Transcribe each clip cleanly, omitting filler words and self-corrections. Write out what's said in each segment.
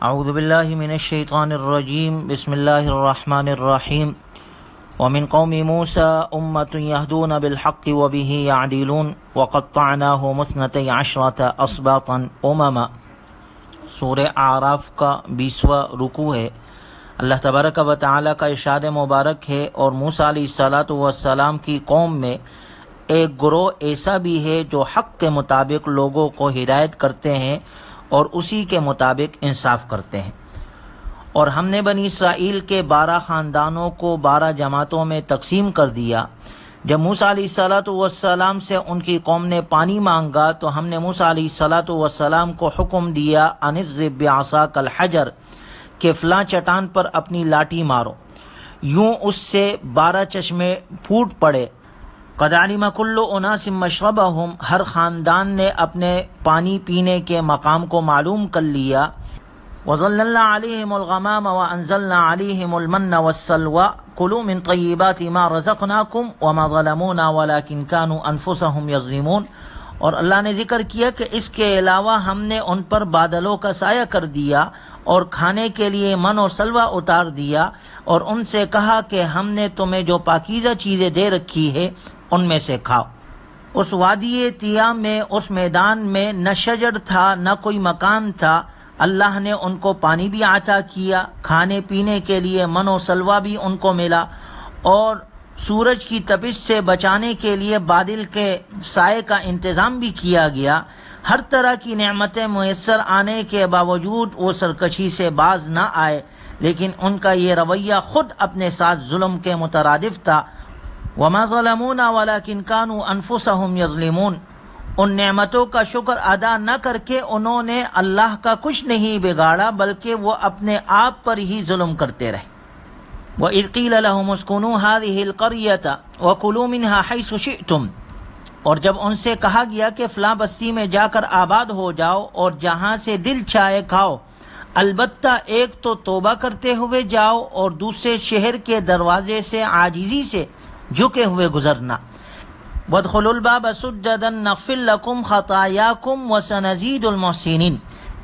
اعوذ باللہ من الشیطان الرجیم بسم اللہ الرحمن الرحیم ومن قوم موسى أمة يهدون بالحق وبه يعدلون وقطعناهم 12 أسباطا أمما۔ سورہ اعراف کا 20واں رکوع ہے۔ اللہ تبارک و تعالی کا ارشاد مبارک ہے، اور موسیٰ علیہ السلام کی قوم میں ایک گروہ ایسا بھی ہے جو حق کے مطابق لوگوں کو ہدایت کرتے ہیں اور اسی کے مطابق انصاف کرتے ہیں۔ اور ہم نے بنی اسرائیل کے 12 خاندانوں کو 12 جماعتوں میں تقسیم کر دیا۔ جب موسیٰ علیہ السلام سے ان کی قوم نے پانی مانگا تو ہم نے موسیٰ علیہ السلام کو حکم دیا ان اضرب بعصاک الحجر، کہ فلاں چٹان پر اپنی لاٹھی مارو، یوں اس سے 12 چشمے پھوٹ پڑے۔ قد علم کل اناس مشربہم، ہر خاندان نے اپنے پانی پینے کے مقام کو معلوم کر لیا۔ وظللنا علیہم الغمام وانزلنا علیہم المن والسلوى کلوا من طیبات ما رزقناکم وما ظلمونا ولکن كانوا انفسهم یظلمون۔ اور اللہ نے ذکر کیا کہ اس کے علاوہ ہم نے ان پر بادلوں کا سایہ کر دیا اور کھانے کے لیے من اور سلوہ اتار دیا، اور ان سے کہا کہ ہم نے تمہیں جو پاکیزہ چیزیں دے رکھی ہے ان میں سے کھاؤ۔ اس وادی طیہ میں، اس میدان میں نہ شجر تھا نہ کوئی مکان تھا، اللہ نے ان کو پانی بھی عطا کیا، کھانے پینے کے لیے من و سلوہ بھی ان کو ملا، اور سورج کی تپش سے بچانے کے لیے بادل کے سائے کا انتظام بھی کیا گیا۔ ہر طرح کی نعمتیں میسر آنے کے باوجود وہ سرکشی سے باز نہ آئے، لیکن ان کا یہ رویہ خود اپنے ساتھ ظلم کے مترادف تھا۔ وَمَا ظَلَمُونَا وَلَكِنْ كَانُوا أَنفُسَهُمْ يَظْلِمُونَ۔ ان نعمتوں کا شکر ادا نہ کر کے انہوں نے اللہ کا کچھ نہیں بگاڑا، بلکہ وہ اپنے آپ پر ہی ظلم کرتے رہے۔ وَإِذْ قِيلَ لَهُمُ اسْكُنُوا هَٰذِهِ الْقَرْيَةَ وَكُلُوا مِنْهَا حَيْثُ شِئْتُمْ، اور جب ان سے کہا گیا کہ فلاں بستی میں جا کر آباد ہو جاؤ اور جہاں سے دل چاہے کھاؤ، البتہ ایک تو توبہ کرتے ہوئے جاؤ اور دوسرے شہر کے دروازے سے عاجزی سے جھکے ہوئے گزرنا۔ وَادْخُلُوا الْبَابَ سُجَّدًا نَغْفِرْ لَكُمْ خَطَايَاكُمْ وَسَنَزِيدُ الْمُحْسِنِينَ،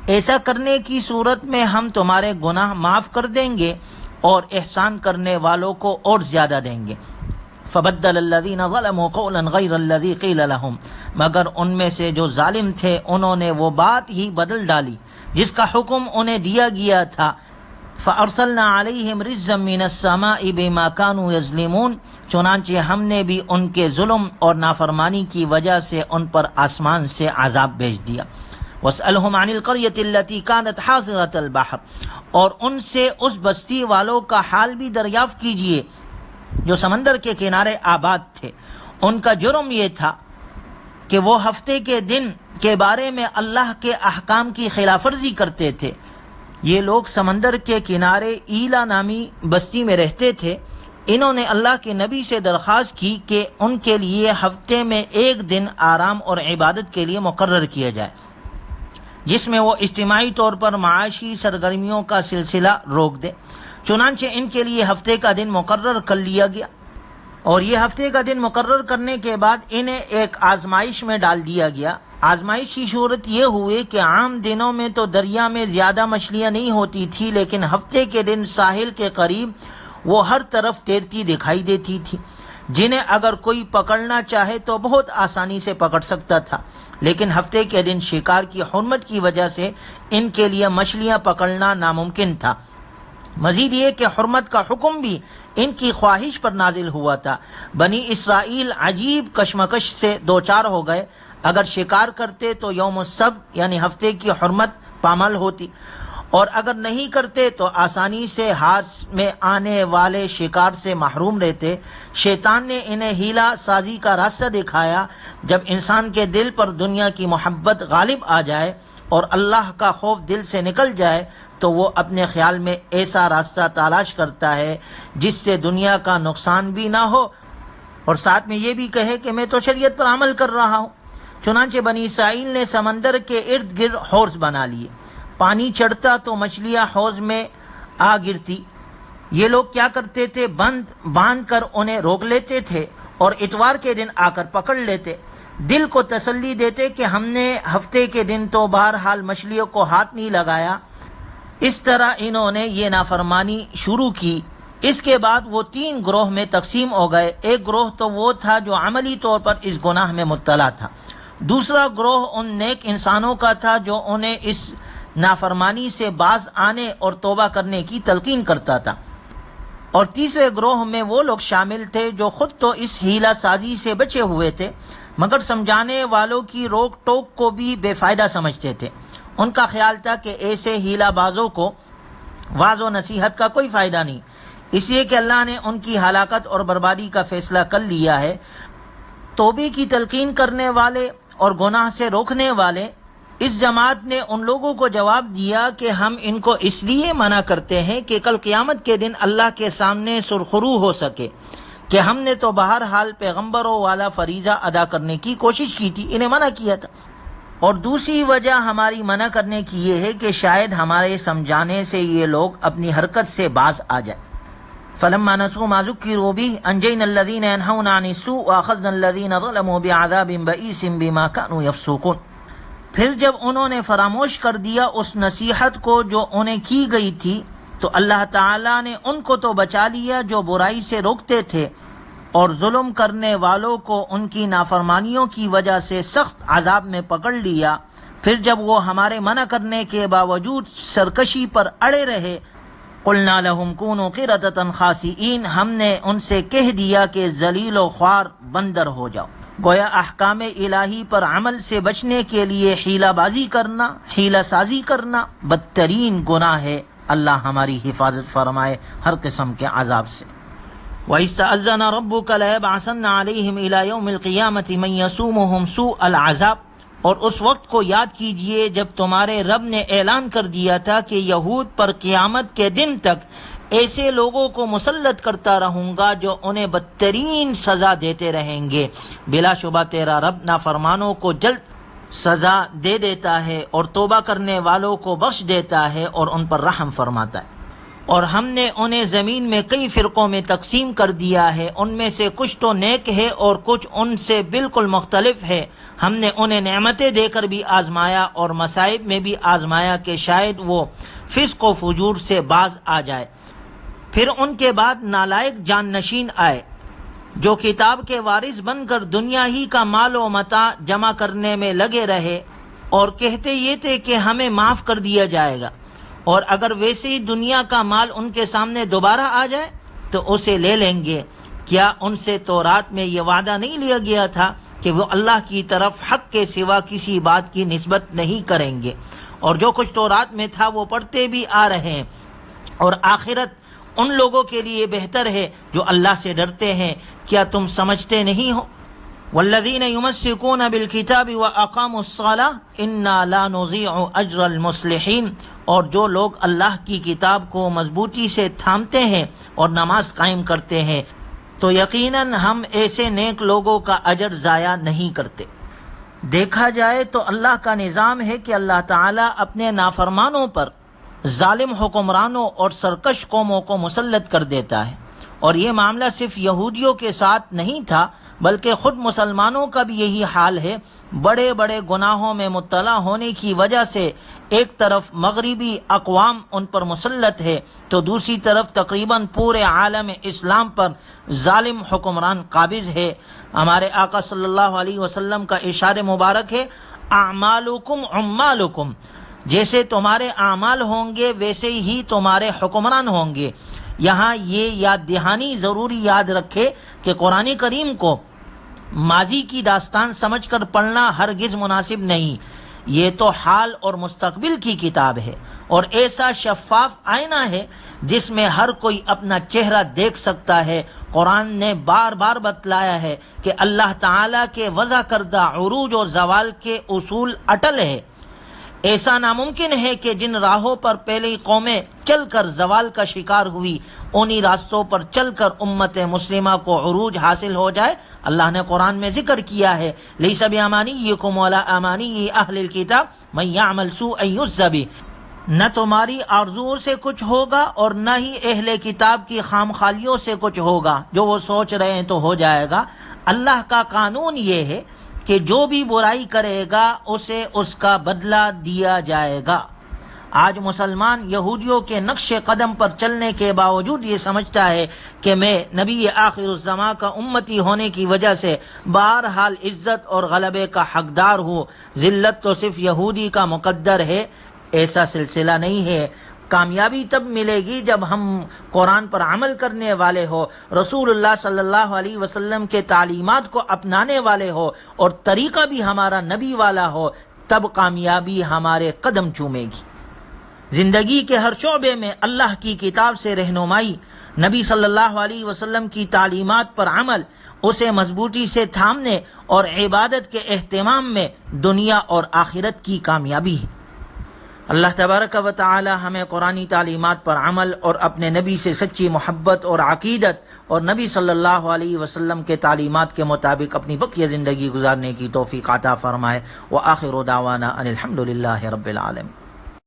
ایسا کرنے کی صورت میں ہم تمہارے گناہ معاف کر دیں گے اور احسان کرنے والوں کو اور زیادہ دیں گے۔ فَبَدَّلَ الَّذِينَ ظَلَمُوا قَوْلًا غَيْرَ الَّذِي قِيلَ لَهُمْ، مگر ان میں سے جو ظالم تھے انہوں نے وہ بات ہی بدل ڈالی جس کا حکم انہیں دیا گیا تھا۔ فَأَرْسَلْنَا عَلَيْهِمْ رِجْزًا مِّنَ السَّمَاءِ بِمَا كَانُوا يَظْلِمُونَ، چنانچہ ہم نے بھی ان کے ظلم اور نافرمانی کی وجہ سے ان پر آسمان سے عذاب بھیج دیا۔ وَاسْأَلْهُمْ عَنِ الْقَرْيَةِ الَّتِي كَانَتْ حَاضِرَةَ الْبَحْرِ، اور ان سے اس بستی والوں کا حال بھی دریافت کیجیے جو سمندر کے کنارے آباد تھے۔ ان کا جرم یہ تھا کہ وہ ہفتے کے دن کے بارے میں اللہ کے احکام کی خلاف ورزی کرتے تھے۔ یہ لوگ سمندر کے کنارے ایلا نامی بستی میں رہتے تھے۔ انہوں نے اللہ کے نبی سے درخواست کی کہ ان کے لیے ہفتے میں ایک دن آرام اور عبادت کے لیے مقرر کیا جائے، جس میں وہ اجتماعی طور پر معاشی سرگرمیوں کا سلسلہ روک دے۔ چنانچہ ان کے لیے ہفتے کا دن مقرر کر لیا گیا، اور یہ ہفتے کا دن مقرر کرنے کے بعد انہیں ایک آزمائش میں ڈال دیا گیا۔ آزمائش کی صورت یہ ہوئی کہ عام دنوں میں تو دریا میں زیادہ مچھلیاں نہیں ہوتی تھی، لیکن ہفتے کے دن ساحل کے قریب وہ ہر طرف تیرتی دکھائی دیتی تھی، جنہیں اگر کوئی پکڑنا چاہے تو بہت آسانی سے پکڑ سکتا تھا، لیکن ہفتے کے دن شکار کی حرمت کی وجہ سے ان کے لیے مچھلیاں پکڑنا ناممکن تھا۔ مزید یہ کہ حرمت کا حکم بھی ان کی خواہش پر نازل ہوا تھا۔ بنی اسرائیل عجیب کشمکش سے دوچار ہو گئے۔ اگر شکار کرتے تو یوم السبت یعنی ہفتے کی حرمت پامال ہوتی، اور اگر نہیں کرتے تو آسانی سے ہاتھ میں آنے والے شکار سے محروم رہتے۔ شیطان نے انہیں ہیلا سازی کا راستہ دکھایا۔ جب انسان کے دل پر دنیا کی محبت غالب آ جائے اور اللہ کا خوف دل سے نکل جائے تو وہ اپنے خیال میں ایسا راستہ تلاش کرتا ہے جس سے دنیا کا نقصان بھی نہ ہو اور ساتھ میں یہ بھی کہے کہ میں تو شریعت پر عمل کر رہا ہوں۔ چنانچہ بنی اسرائیل نے سمندر کے ارد گرد حوض بنا لیے۔ پانی چڑھتا تو مچھلیاں حوض میں آ گرتی۔ یہ لوگ کیا کرتے تھے، باندھ کر انہیں روک لیتے تھے اور اتوار کے دن آ کر پکڑ لیتے۔ دل کو تسلی دیتے کہ ہم نے ہفتے کے دن تو بہرحال مچھلیوں کو ہاتھ نہیں لگایا، اس طرح انہوں نے یہ نافرمانی شروع کی۔ اس کے بعد وہ 3 گروہ میں تقسیم ہو گئے۔ ایک گروہ تو وہ تھا جو عملی طور پر اس گناہ میں مبتلا تھا، دوسرا گروہ ان نیک انسانوں کا تھا جو انہیں اس نافرمانی سے باز آنے اور توبہ کرنے کی تلقین کرتا تھا، اور تیسرے گروہ میں وہ لوگ شامل تھے جو خود تو اس ہیلہ سازی سے بچے ہوئے تھے مگر سمجھانے والوں کی روک ٹوک کو بھی بے فائدہ سمجھتے تھے۔ ان کا خیال تھا کہ ایسے ہیلہ بازوں کو واعظ و نصیحت کا کوئی فائدہ نہیں، اس لیے کہ اللہ نے ان کی ہلاکت اور بربادی کا فیصلہ کر لیا ہے۔ توبے کی تلقین کرنے والے اور گناہ سے روکنے والے اس جماعت نے ان لوگوں کو جواب دیا کہ ہم ان کو اس لیے منع کرتے ہیں کہ کل قیامت کے دن اللہ کے سامنے سرخرو ہو سکے کہ ہم نے تو بہرحال پیغمبروں والا فریضہ ادا کرنے کی کوشش کی تھی، انہیں منع کیا تھا، اور دوسری وجہ ہماری منع کرنے کی یہ ہے کہ شاید ہمارے سمجھانے سے یہ لوگ اپنی حرکت سے باز آ جائیں۔ فلما نسوا ما ذكروا به انجينا الذين ينهون عن السوء واخذنا الذين ظلموا بعذاب بئيس بما كانوا يفسقون۔ پھر جب انہوں نے فراموش کر دیا اس نصیحت کو جو انہیں کی گئی تھی تو اللہ تعالیٰ نے ان کو تو بچا لیا جو برائی سے روکتے تھے، اور ظلم کرنے والوں کو ان کی نافرمانیوں کی وجہ سے سخت عذاب میں پکڑ لیا۔ پھر جب وہ ہمارے منع کرنے کے باوجود سرکشی پر اڑے رہے، قلنا لهم كونوا قردة خاسئین، ہم نے ان سے کہہ دیا کہ ذلیل و خوار بندر ہو جاؤ۔ گویا احکام الہی پر عمل سے بچنے کے لیے حیلہ بازی کرنا، حیلہ سازی کرنا بدترین گناہ ہے۔ اللہ ہماری حفاظت فرمائے ہر قسم کے عذاب سے۔ وَإِسْتَأَذَّنَ رَبُّكَ لَيَبْعَثَنَّ عَلَيْهِمْ إِلَى يَوْمِ الْقِيَامَةِ مَنْ يَسُومُهُمْ سُوءَ الْعَذَابِ، اور اس وقت کو یاد کیجئے جب تمہارے رب نے اعلان کر دیا تھا کہ یہود پر قیامت کے دن تک ایسے لوگوں کو مسلط کرتا رہوں گا جو انہیں بدترین سزا دیتے رہیں گے۔ بلا شبہ تیرا رب نافرمانوں کو جلد سزا دے دیتا ہے اور توبہ کرنے والوں کو بخش دیتا ہے اور ان پر رحم فرماتا ہے۔ اور ہم نے انہیں زمین میں کئی فرقوں میں تقسیم کر دیا ہے، ان میں سے کچھ تو نیک ہے اور کچھ ان سے بالکل مختلف ہے۔ ہم نے انہیں نعمتیں دے کر بھی آزمایا اور مصائب میں بھی آزمایا کہ شاید وہ فسق و فجور سے باز آ جائے۔ پھر ان کے بعد نالائق جان نشین آئے جو کتاب کے وارث بن کر دنیا ہی کا مال و متاع جمع کرنے میں لگے رہے اور کہتے یہ تھے کہ ہمیں معاف کر دیا جائے گا، اور اگر ویسے ہی دنیا کا مال ان کے سامنے دوبارہ آ جائے تو اسے لے لیں گے۔ کیا ان سے تورات میں یہ وعدہ نہیں لیا گیا تھا کہ وہ اللہ کی طرف حق کے سوا کسی بات کی نسبت نہیں کریں گے؟ اور جو کچھ تورات میں تھا وہ پڑھتے بھی آ رہے ہیں، اور آخرت ان لوگوں کے لیے بہتر ہے جو اللہ سے ڈرتے ہیں۔ کیا تم سمجھتے نہیں ہو؟ والذین یمسکون بالکتاب واقاموا الصلاۃ انا لا نضیع اجر المصلحین، اور جو لوگ اللہ کی کتاب کو مضبوطی سے تھامتے ہیں اور نماز قائم کرتے ہیں تو یقیناً ہم ایسے نیک لوگوں کا اجر ضائع نہیں کرتے۔ دیکھا جائے تو اللہ کا نظام ہے کہ اللہ تعالیٰ اپنے نافرمانوں پر ظالم حکمرانوں اور سرکش قوموں کو مسلط کر دیتا ہے، اور یہ معاملہ صرف یہودیوں کے ساتھ نہیں تھا بلکہ خود مسلمانوں کا بھی یہی حال ہے۔ بڑے بڑے گناہوں میں مبتلا ہونے کی وجہ سے ایک طرف مغربی اقوام ان پر مسلط ہے تو دوسری طرف تقریباً پورے عالم اسلام پر ظالم حکمران قابض ہے۔ ہمارے آقا صلی اللہ علیہ وسلم کا ارشاد مبارک ہے، اعمالکم عمالکم، جیسے تمہارے اعمال ہوں گے ویسے ہی تمہارے حکمران ہوں گے۔ یہاں یہ یاد دہانی ضروری یاد رکھے کہ قرآن کریم کو ماضی کی داستان سمجھ کر پڑھنا ہرگز مناسب نہیں، یہ تو حال اور مستقبل کی کتاب ہے، اور ایسا شفاف آئینہ ہے جس میں ہر کوئی اپنا چہرہ دیکھ سکتا ہے۔ قرآن نے بار بار بتلایا ہے کہ اللہ تعالیٰ کے وضع کردہ عروج و زوال کے اصول اٹل ہے۔ ایسا ناممکن ہے کہ جن راہوں پر پہلی قومیں چل کر زوال کا شکار ہوئی انہی راستوں پر چل کر امت مسلمہ کو عروج حاصل ہو جائے۔ اللہ نے قرآن میں ذکر کیا ہے، لیس بامانیکم ولا امانی اہل الکتاب من یعمل سوءا یجز بہ، نہ تمہاری آرزوؤں سے کچھ ہوگا اور نہ ہی اہل کتاب کی خام خالیوں سے کچھ ہوگا، جو وہ سوچ رہے ہیں تو ہو جائے گا۔ اللہ کا قانون یہ ہے کہ جو بھی برائی کرے گا اسے اس کا بدلہ دیا جائے گا۔ آج مسلمان یہودیوں کے نقش قدم پر چلنے کے باوجود یہ سمجھتا ہے کہ میں نبی آخر الزماں کا امتی ہونے کی وجہ سے بہرحال عزت اور غلبے کا حقدار ہوں، ذلت تو صرف یہودی کا مقدر ہے۔ ایسا سلسلہ نہیں ہے۔ کامیابی تب ملے گی جب ہم قرآن پر عمل کرنے والے ہو، رسول اللہ صلی اللہ علیہ وسلم کے تعلیمات کو اپنانے والے ہو اور طریقہ بھی ہمارا نبی والا ہو، تب کامیابی ہمارے قدم چومے گی۔ زندگی کے ہر شعبے میں اللہ کی کتاب سے رہنمائی، نبی صلی اللہ علیہ وسلم کی تعلیمات پر عمل، اسے مضبوطی سے تھامنے اور عبادت کے اہتمام میں دنیا اور آخرت کی کامیابی ہے۔ اللہ تبارک و تعالی ہمیں قرآنی تعلیمات پر عمل اور اپنے نبی سے سچی محبت اور عقیدت اور نبی صلی اللہ علیہ وسلم کے تعلیمات کے مطابق اپنی بقیہ زندگی گزارنے کی توفیق عطا فرمائے۔ وآخر دعوانا ان الحمد للہ رب العالمین۔